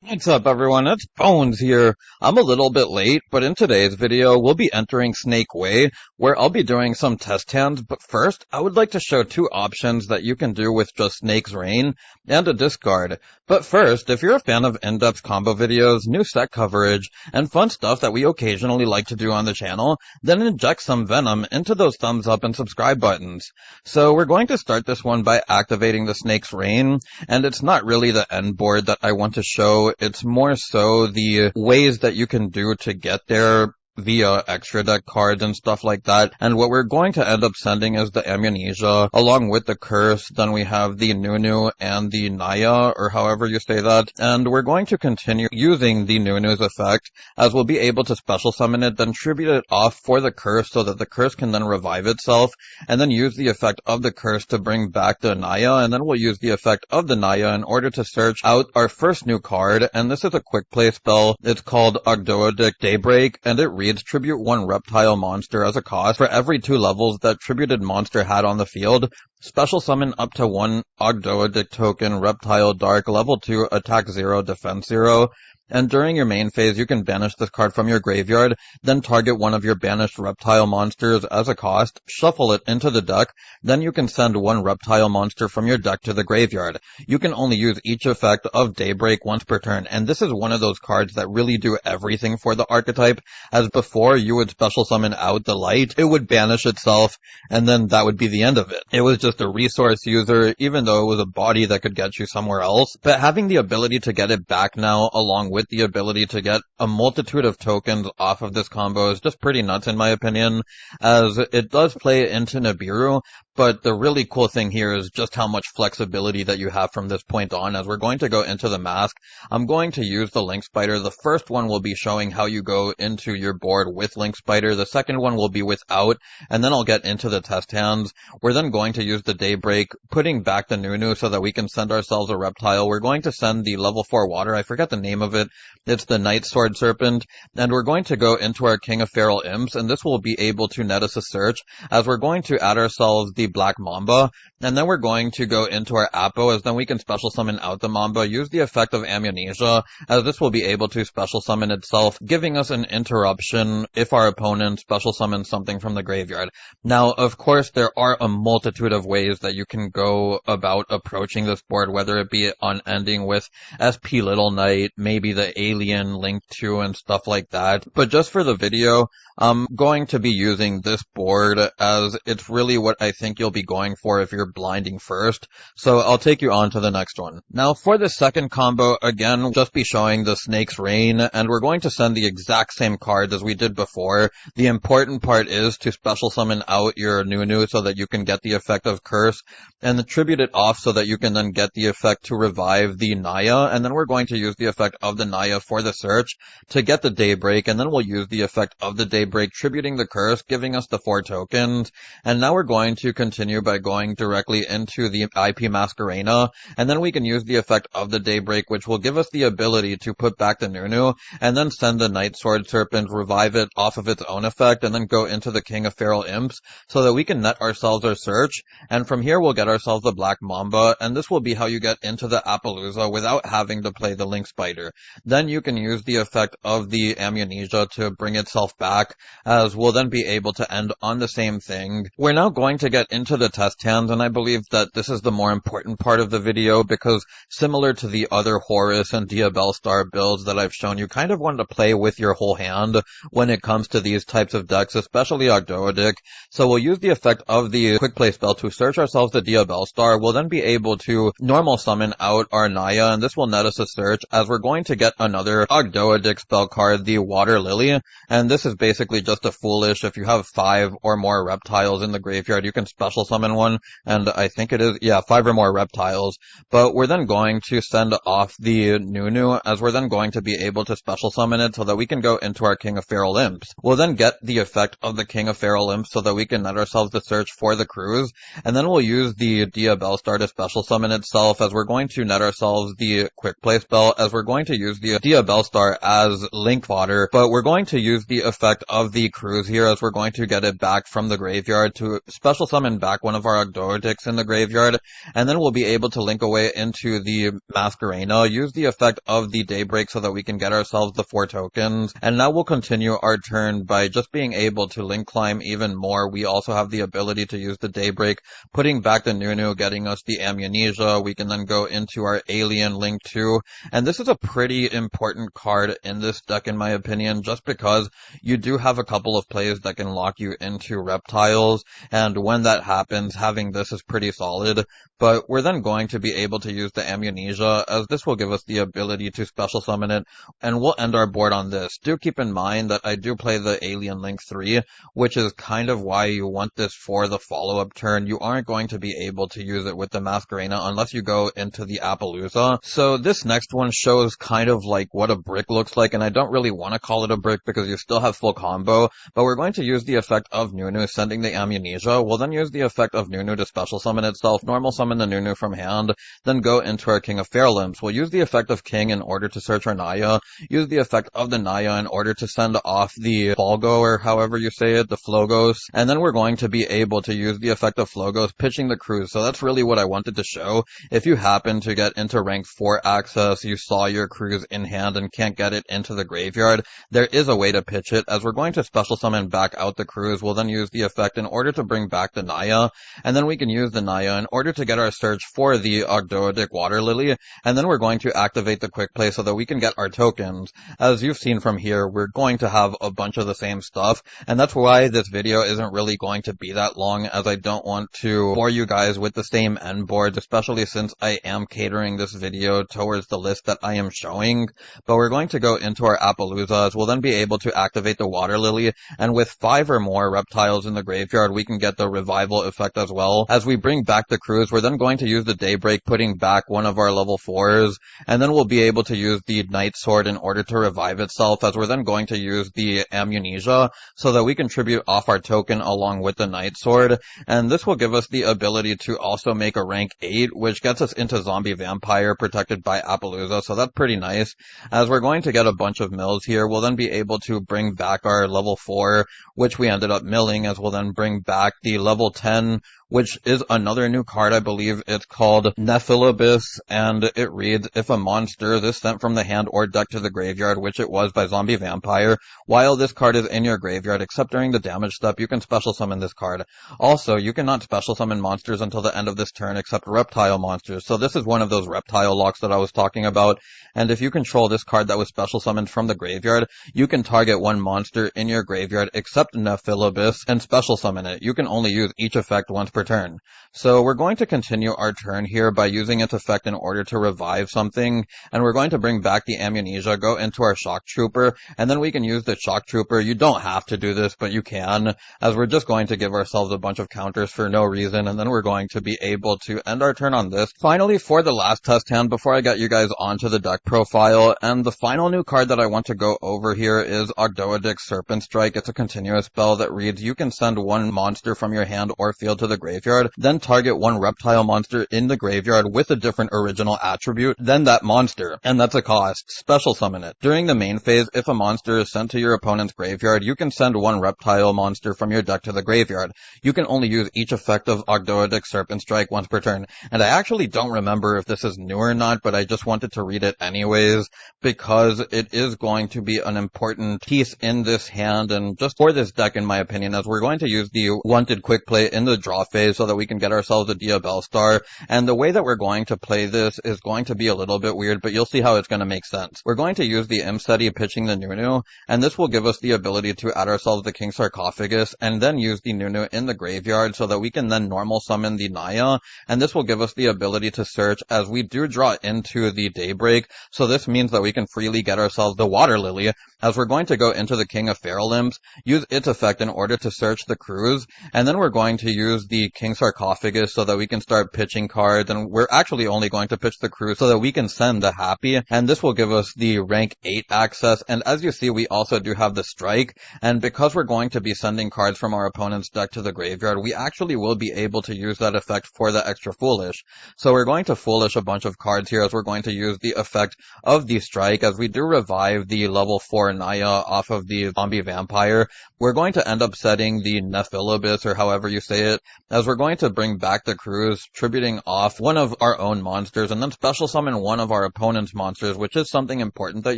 What's up, everyone? It's Bones here. I'm a little bit late, but in today's video, we'll be entering Snake Way, where I'll be doing some test hands. But first, I would like to show two options that you can do with just Snake's Rain and a discard. But first, if you're a fan of in-depth combo videos, new set coverage, and fun stuff that we occasionally like to do on the channel, then inject some venom into those thumbs up and subscribe buttons. So we're going to start this one by activating the Snake's Rain, and it's not really the end board that I want to show. It's more so the ways that you can do to get there via extra deck cards and stuff like that. And what we're going to end up sending is the Amnesia along with the Curse. Then we have the Nunu and the Naya, or however you say that. And we're going to continue using the Nunu's effect, as we'll be able to special summon it, then tribute it off for the Curse so that the Curse can then revive itself, and then use the effect of the Curse to bring back the Naya, and then we'll use the effect of the Naya in order to search out our first new card. And this is a quick play spell. It's called Ogdoadic Daybreak, and it reads: tribute one reptile monster as a cost for every 2 levels that tributed monster had on the field. Special summon up to 1 Ogdoadic token reptile dark, level 2, attack 0, defense 0. And during your main phase, you can banish this card from your graveyard, then target one of your banished reptile monsters as a cost, shuffle it into the deck, then you can send 1 reptile monster from your deck to the graveyard. You can only use each effect of Daybreak once per turn, and this is one of those cards that really do everything for the archetype, as before you would special summon out the light, it would banish itself, and then that would be the end of it. It was just a resource user, even though it was a body that could get you somewhere else, but having the ability to get it back now, along with the ability to get a multitude of tokens off of this combo, is just pretty nuts in my opinion, as it does play into Nibiru. But the really cool thing here is just how much flexibility that you have from this point on. As we're going to go into the mask, I'm going to use the Link Spider. The first one will be showing how you go into your board with Link Spider. The second one will be without, and then I'll get into the test hands. We're then going to use the Daybreak, putting back the Nunu so that we can send ourselves a reptile. We're going to send the level 4 water. I forget the name of it. It's the Night Sword Serpent. And we're going to go into our King of Feral Imps, and this will be able to net us a search, as we're going to add ourselves the Black Mamba, and then we're going to go into our Apo, as then we can special summon out the Mamba, use the effect of Amnesia, as this will be able to special summon itself, giving us an interruption if our opponent special summons something from the graveyard. Now, of course, there are a multitude of ways that you can go about approaching this board, whether it be on ending with SP Little Knight, maybe the Alien Link 2 and stuff like that. But just for the video, I'm going to be using this board, as it's really what I think you'll be going for if you're blinding first. So I'll take you on to the next one. Now for the second combo, again, we'll just be showing the Snake's Rain, and we're going to send the exact same cards as we did before. The important part is to special summon out your Nunu so that you can get the effect of Curse, and tribute it off so that you can then get the effect to revive the Naya, and then we're going to use the effect of the Naya for the search to get the Daybreak, and then we'll use the effect of the Daybreak, tributing the Curse, giving us the 4 tokens. And now we're going to continue by going directly into the IP Masquerena, and then we can use the effect of the Daybreak, which will give us the ability to put back the Nunu, and then send the Night Sword Serpent, revive it off of its own effect, and then go into the King of Feral Imps, so that we can net ourselves our search, and from here we'll get ourselves the Black Mamba, and this will be how you get into the Appaloosa without having to play the Link Spider. Then you can use the effect of the Amnesia to bring itself back, as we'll then be able to end on the same thing. We're now going to get into the test hands, and I believe that this is the more important part of the video, because similar to the other Horus and Diabellstar builds that I've shown, you kind of want to play with your whole hand when it comes to these types of decks, especially Ogdoadic. So we'll use the effect of the quick play spell to search ourselves the Diabellstar. We'll then be able to normal summon out our Naya, and this will net us a search, as we're going to get another Ogdoadic spell card, the Water Lily, and this is basically just a foolish, if you have 5 or more reptiles in the graveyard, you can special summon one, and I think it is, 5 or more reptiles. But we're then going to send off the Nunu, as we're then going to be able to special summon it so that we can go into our King of Feral Imps. We'll then get the effect of the King of Feral Imps so that we can net ourselves the search for the cruise, and then we'll use the Diabellstar to special summon itself, as we're going to net ourselves the quick play spell, as we're going to use the Diabellstar as link fodder, but we're going to use the effect of the cruise here as we're going to get it back from the graveyard to special summon back one of our Ogdoadics in the graveyard, and then we'll be able to link away into the Masquerena, use the effect of the Daybreak so that we can get ourselves the 4 tokens, and now we'll continue our turn by just being able to link climb even more. We also have the ability to use the Daybreak, putting back the Nunu, getting us the Amnesia. We can then go into our Alien Link 2, and this is a pretty important card in this deck in my opinion, just because you do have a couple of plays that can lock you into reptiles, and when that happens, having this is pretty solid. But we're then going to be able to use the Amnesia, as this will give us the ability to special summon it, and we'll end our board on this. Do keep in mind that I do play the Alien Link 3, which is kind of why you want this for the follow-up turn. You aren't going to be able to use it with the Masquerena unless you go into the Appaloosa. So this next one shows kind of like what a brick looks like, and I don't really want to call it a brick because you still have full combo, but we're going to use the effect of Nunu, sending the Amnesia. We'll then use the effect of Nunu to special summon itself, normal summon the Nunu from hand, then go into our King of Fair Limbs. We'll use the effect of King in order to search our Naya, use the effect of the Naya in order to send off the Falgo, or however you say it, the Flogos, and then we're going to be able to use the effect of Flogos, pitching the cruise. So that's really what I wanted to show. If you happen to get into rank 4 access, you saw your cruise in hand and can't get it into the graveyard, there is a way to pitch it, as we're going to special summon back out the cruise. We'll then use the effect in order to bring back the Naya, and then we can use the Naya in order to get our search for the Ogdoadic Water Lily, and then we're going to activate the quick play so that we can get our tokens. As you've seen from here, we're going to have a bunch of the same stuff, and that's why this video isn't really going to be that long, as I don't want to bore you guys with the same end boards, especially since I am catering this video towards the list that I am showing. But we're going to go into our Appaloosa, as we'll then be able to activate the Water Lily, and with 5 or more reptiles in the graveyard, we can get the revival effect as well. As we bring back the cruise, we're then going to use the Daybreak, putting back one of our level 4s, and then we'll be able to use the Night Sword in order to revive itself, as we're then going to use the Amnesia so that we can tribute off our token along with the Night Sword, and this will give us the ability to also make a rank 8, which gets us into Zombie Vampire protected by Appaloosa, so that's pretty nice. As we're going to get a bunch of mills here, we'll then be able to bring back our level 4, which we ended up milling, as we'll then bring back the level 10, which is another new card. I believe it's called Nephilibus, and it reads, if a monster is sent from the hand or deck to the graveyard, which it was by Zombie Vampire, while this card is in your graveyard, except during the damage step, you can special summon this card. Also, you cannot special summon monsters until the end of this turn except reptile monsters, so this is one of those reptile locks that I was talking about, and if you control this card that was special summoned from the graveyard, you can target one monster in your graveyard except Nephilibus and special summon it. You can only use each effect once per turn. So we're going to continue our turn here by using its effect in order to revive something, and we're going to bring back the Amnesia, go into our Shock Trooper, and then we can use the Shock Trooper. You don't have to do this, but you can, as we're just going to give ourselves a bunch of counters for no reason, and then we're going to be able to end our turn on this. Finally, for the last test hand, before I get you guys onto the deck profile, and the final new card that I want to go over here is Ogdoadic Serpent Strike. It's a continuous spell that reads, you can send one monster from your hand or field to the graveyard, then target one reptile monster in the graveyard with a different original attribute than that monster, and that's a cost. Special summon it. During the main phase, if a monster is sent to your opponent's graveyard, you can send one reptile monster from your deck to the graveyard. You can only use each effect of Ogdoadic Serpent Strike once per turn, and I actually don't remember if this is new or not, but I just wanted to read it anyways, because it is going to be an important piece in this hand, and just for this deck in my opinion, as we're going to use the wanted quick play in the draw phase so that we can get ourselves a Diabellstar, and the way that we're going to play this is going to be a little bit weird, but you'll see how it's going to make sense. We're going to use the Imseti pitching the Nunu, and this will give us the ability to add ourselves the King Sarcophagus, and then use the Nunu in the graveyard so that we can then normal summon the Naya, and this will give us the ability to search, as we do draw into the Daybreak, so this means that we can freely get ourselves the Water Lily, as we're going to go into the King of Feral Limbs, use its effect in order to search the cruise, and then we're going to use the King Sarcophagus so that we can start pitching cards, and we're actually only going to pitch the cruise so that we can send the Happy, and this will give us the rank 8 access, and as you see, we also do have the Strike, and because we're going to be sending cards from our opponent's deck to the graveyard, we actually will be able to use that effect for the extra Foolish. So we're going to Foolish a bunch of cards here, as we're going to use the effect of the strike, as we do revive the level 4 Naya off of the zombie vampire, we're going to end up setting the Nephilibus, or however you say it, as we're going to bring back the crews, tributing off one of our own monsters, and then special summon one of our opponent's monsters, which is something important that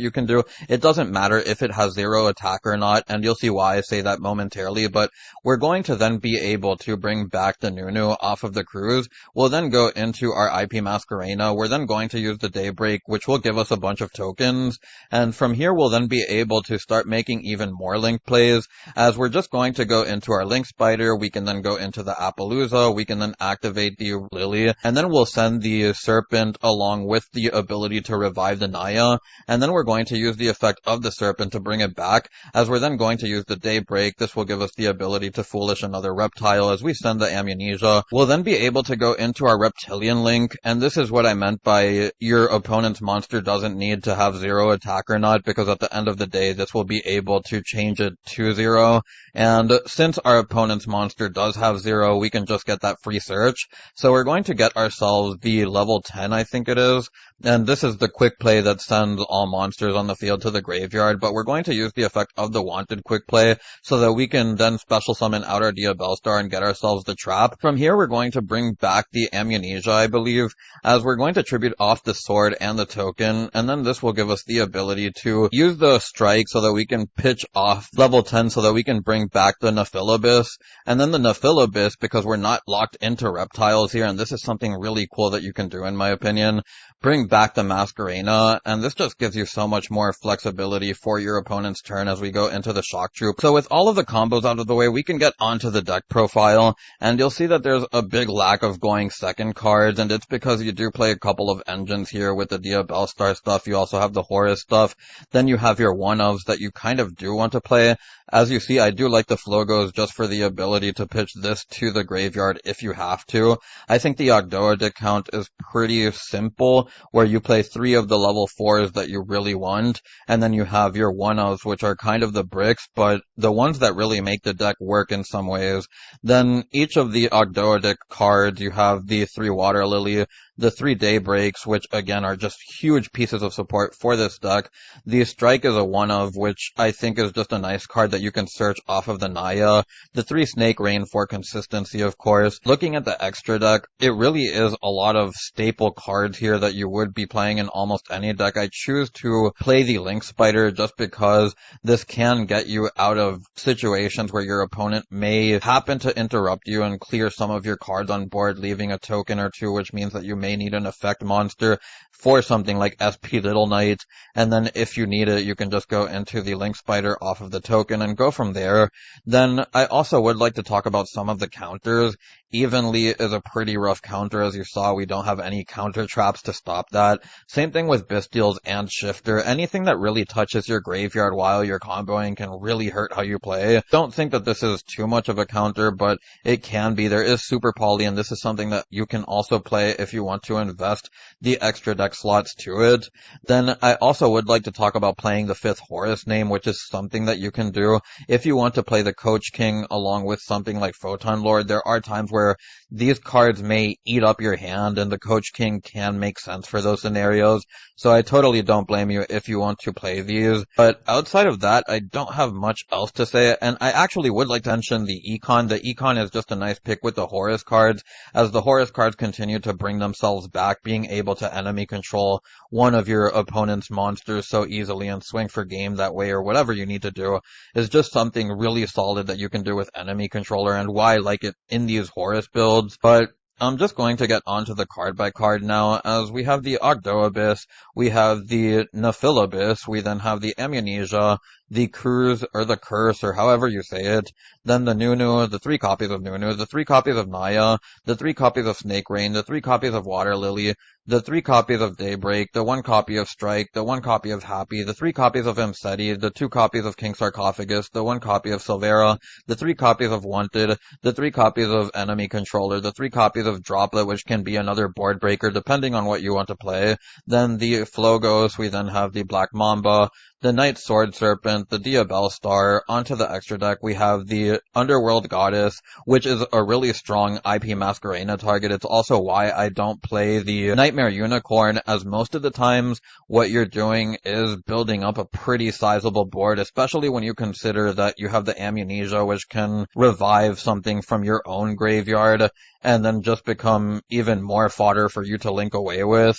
you can do. It doesn't matter if it has 0 attack or not, and you'll see why I say that momentarily, but we're going to then be able to bring back the Nunu off of the crews. We'll then go into our IP Masquerena. We're then going to use the Daybreak, which will give us a bunch of tokens, and from here we'll then be able to start making even more link plays, as we're just going to go into our Link Spider. We can then go into the Appaloosa, we can then activate the Lily, and then we'll send the Serpent along with the ability to revive the Naya, and then we're going to use the effect of the Serpent to bring it back, as we're then going to use the Daybreak. This will give us the ability to Foolish another Reptile as we send the Amnesia. We'll then be able to go into our Reptilian Link, and this is what I meant by your opponent's monster doesn't need to have 0 attack or not, because at the end of the day, this will be able to change it to 0, and since our opponent's monster does have 0, we can just get that free search. So we're going to get ourselves the level 10, I think it is, and this is the quick play that sends all monsters on the field to the graveyard, but we're going to use the effect of the Wanted quick play so that we can then special summon out our Diabellstar and get ourselves the trap. From here, we're going to bring back the Amnesia, I believe, as we're going to tribute off the sword and the token, and then this will give us the ability to use the strike so that we can pitch off level 10 so that we can bring back the Nephilibus, and then the Nephilibus, because we're not locked into reptiles here, and this is something really cool that you can do in my opinion, bring back the Masquerena, and this just gives you so much more flexibility for your opponent's turn as we go into the Shock Troop. So with all of the combos out of the way, we can get onto the deck profile, and you'll see that there's a big lack of going second cards, and it's because you do play a couple of engines here with the Diabellstar stuff. You also have the Horus stuff. Then you have your one-ofs that you kind of do want to play. As you see, I do like the Flogos just for the ability to pitch this to the graveyard if you have to. I think the Ogdoadic count is pretty simple, where you play 3 of the level 4s that you really want, and then you have your one-ofs, which are kind of the bricks, but the ones that really make the deck work in some ways. Then each of the Ogdoadic cards, you have the 3 Water Lily, the 3 Daybreaks, which again are just huge pieces of support for this deck. The Strike is a one-of, which I think is just a nice card that you can search off of the Naya. The 3 Snake Rain for consistency, of course. Looking at the extra deck, it really is a lot of staple cards here that you would be playing in almost any deck. I choose to play the Link Spider just because this can get you out of situations where your opponent may happen to interrupt you and clear some of your cards on board, leaving a token or 2, which means that you may need an effect monster for something like SP Little Knight, and then if you need it, you can just go into the Link Spider off of the token and go from there. Then I also would like to talk about some of the counters. Evenly is a pretty rough counter. As you saw, we don't have any counter traps to stop that. Same thing with Bestials and Shifter. Anything that really touches your graveyard while you're comboing can really hurt how you play. Don't think that this is too much of a counter, but it can be. There is Super Poly, and this is something that you can also play if you want to invest the extra deck slots to it. Then I also would like to talk about playing the 5th Horus name, which is something that you can do if you want to play the Coach King along with something like Photon Lord. There are times where these cards may eat up your hand, and the Coach King can make sense for those scenarios, so I totally don't blame you if you want to play these. But outside of that, I don't have much else to say, and I actually would like to mention the Econ. The Econ is just a nice pick with the Horus cards, as the Horus cards continue to bring themselves back, being able to enemy control one of your opponent's monsters so easily and swing for game that way, or whatever you need to do, is just something really solid that you can do with enemy controller, and why I like it in these Horus builds. But I'm just going to get onto the card by card now, as we have the Ogdoabyss, we have the Nephilibus, we then have the Amnesia, the Cruise, or the Curse, or however you say it, then the Nunu, the 3 copies of Nunu, the 3 copies of Naya, the 3 copies of Snake Rain, the 3 copies of Water Lily, the 3 copies of Daybreak, the 1 copy of Strike, the 1 copy of Happy, the 3 copies of Imseti, the 2 copies of King Sarcophagus, the 1 copy of Silvera, the 3 copies of Wanted, the 3 copies of Enemy Controller, the 3 copies of Droplet, which can be another board breaker depending on what you want to play, then the Flogos, we then have the Black Mamba, the Night Sword Serpent, the Diabell Star. Onto the extra deck, we have the Underworld Goddess, which is a really strong IP Masquerena target. It's also why I don't play the Nightmare Unicorn, as most of the times what you're doing is building up a pretty sizable board, especially when you consider that you have the Amnesia, which can revive something from your own graveyard, and then just become even more fodder for you to link away with.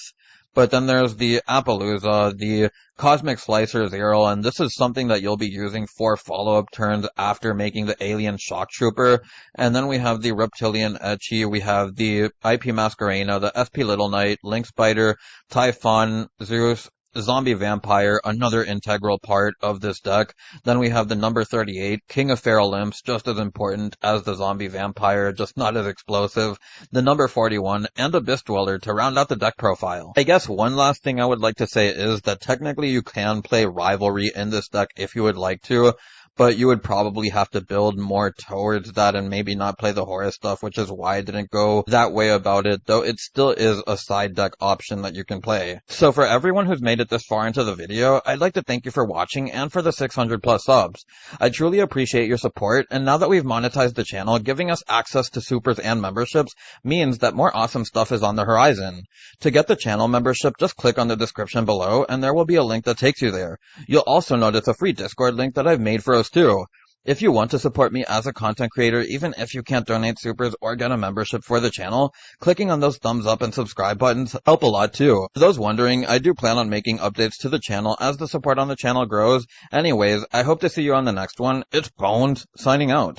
But then there's the Appaloosa, the Cosmic Slicer Zero, and this is something that you'll be using for follow-up turns after making the Alien Shock Trooper. And then we have the Reptilian Etchy, we have the IP Masquerena, the SP Little Knight, Link Spider, Typhon, Zeus, Zombie Vampire, another integral part of this deck. Then we have the number 38, King of Feral Imps, just as important as the Zombie Vampire, just not as explosive. The number 41, and Abyss Dweller to round out the deck profile. I guess one last thing I would like to say is that technically you can play Rivalry in this deck if you would like to, but you would probably have to build more towards that and maybe not play the Horus stuff, which is why I didn't go that way about it, though it still is a side deck option that you can play. So for everyone who's made it this far into the video, I'd like to thank you for watching and for the 600 plus subs. I truly appreciate your support, and now that we've monetized the channel, giving us access to supers and memberships means that more awesome stuff is on the horizon. To get the channel membership, just click on the description below, and there will be a link that takes you there. You'll also notice a free Discord link that I've made for us too. If you want to support me as a content creator, even if you can't donate supers or get a membership for the channel, clicking on those thumbs up and subscribe buttons help a lot too. For those wondering, I do plan on making updates to the channel as the support on the channel grows. Anyways, I hope to see you on the next one. It's Bones, signing out.